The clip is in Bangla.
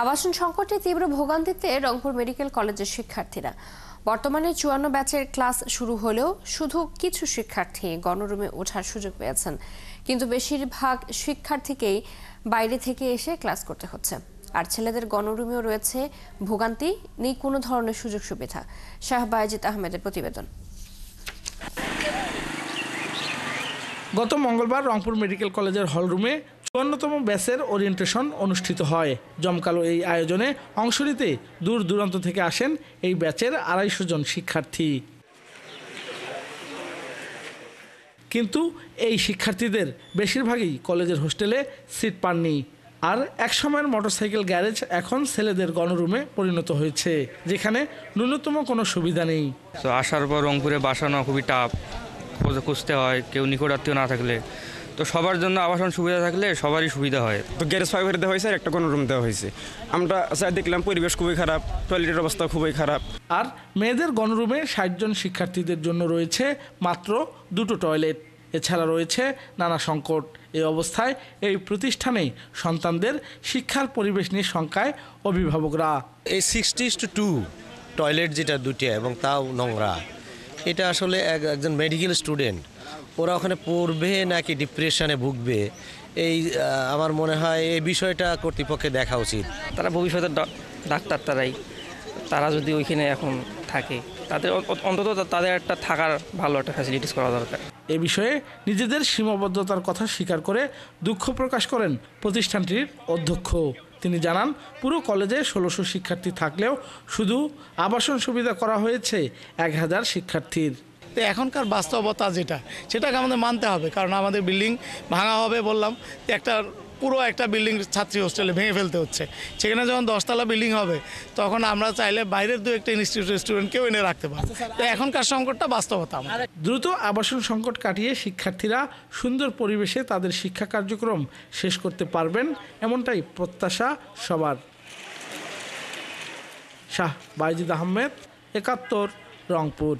আবাসন সংকটে তীব্র ভোগান্তিতে রংপুর মেডিকেল কলেজের শিক্ষার্থীরা। বর্তমানে 54 ব্যাচের ক্লাস শুরু হলেও শুধু কিছু শিক্ষার্থী গণরুমে ওঠার সুযোগ পেয়েছেন, কিন্তু বেশিরভাগ শিক্ষার্থীকেই বাইরে থেকে এসে ক্লাস করতে হচ্ছে। আর ছেলেদের গণরুমেও রয়েছে ভোগান্তি, নেই কোনো ধরনের সুযোগ সুবিধা। শাহ বায়েজিদ আহমেদের প্রতিবেদন। গত মঙ্গলবার রংপুর মেডিকেল কলেজের হলরুমে 54তম ব্যাচের ওরিয়েন্টেশন অনুষ্ঠিত হয়। জমকালো এই আয়োজনে অংশ নিতে দূর দূরান্ত থেকে আসেন এই ব্যাচের 250 জন শিক্ষার্থী। কিন্তু এই শিক্ষার্থীদের বেশিরভাগই কলেজের হোস্টেলে সিট পাননি। আর একসময়ের মোটরসাইকেল গ্যারেজ এখন ছেলেদের গণরুমে পরিণত হয়েছে, যেখানে ন্যূনতম কোনো সুবিধা নেই। তো আসার পর রংপুরে বাসা নেওয়া খুবই টাফ, খুঁজতে হয়, কেউ নিকট আত্মীয় না থাকলে। তো সবার জন্য আবাসন সুবিধা থাকলে সবারই সুবিধা হয়। তো গ্যারেজ ফাইভার দেওয়া হয়েছে আর একটা কোনো রুম দেওয়া হয়েছে। আমরা দেখলাম পরিবেশ খুবই খারাপ, টয়লেটের অবস্থা খুবই খারাপ। আর মেয়েদের গণরুমে 60 জন শিক্ষার্থীদের জন্য রয়েছে মাত্র 2টো টয়লেট। এছাড়া রয়েছে নানা সংকট। এই অবস্থায় এই প্রতিষ্ঠানেই সন্তানদের শিক্ষার পরিবেশ নিয়ে শঙ্কায় অভিভাবকরা। এই 60:2 টয়লেট যেটা দুটো এবং তাও নোংরা, এটা আসলে একজন মেডিকেল স্টুডেন্ট, ওরা ওখানে পড়বে নাকি ডিপ্রেশনে ভুগবে, এই আমার মনে হয় এই বিষয়টা কর্তৃপক্ষের দেখা উচিত। তারা ভবিষ্যতের ডাক্তার, তারা যদি ওইখানে এখন থাকে, তাদের অন্তত তাদের একটা থাকার ভালো একটা ফ্যাসিলিটিস করা দরকার। এ বিষয়ে নিজেদের সীমাবদ্ধতার কথা স্বীকার করে দুঃখ প্রকাশ করেন প্রতিষ্ঠানটির অধ্যক্ষ। তিনি জানান, পুরো কলেজে 1600 শিক্ষার্থী থাকলেও শুধু আবাসন সুবিধা করা হয়েছে 1000 শিক্ষার্থীর। তো এখনকার বাস্তবতা সেটাকে আমাদের মানতে হবে, কারণ আমাদের বিল্ডিং ভাঙা হবে বললাম, পুরো একটা বিল্ডিং ছাত্রী হোস্টেলে ভেঙে ফেলতে হচ্ছে। সেখানে যখন 10 তলা বিল্ডিং হবে, তখন আমরা চাইলে বাইরের 2-1টা ইনস্টিটিউটের স্টুডেন্টকেও এনে রাখতে পারবো। তো এখনকার সংকটটা বাস্তবতা। দ্রুত আবাসন সংকট কাটিয়ে শিক্ষার্থীরা সুন্দর পরিবেশে তাদের শিক্ষা কার্যক্রম শেষ করতে পারবেন, এমনটাই প্রত্যাশা সবার। শাহ বায়েজিদ আহমেদ, 71, রংপুর।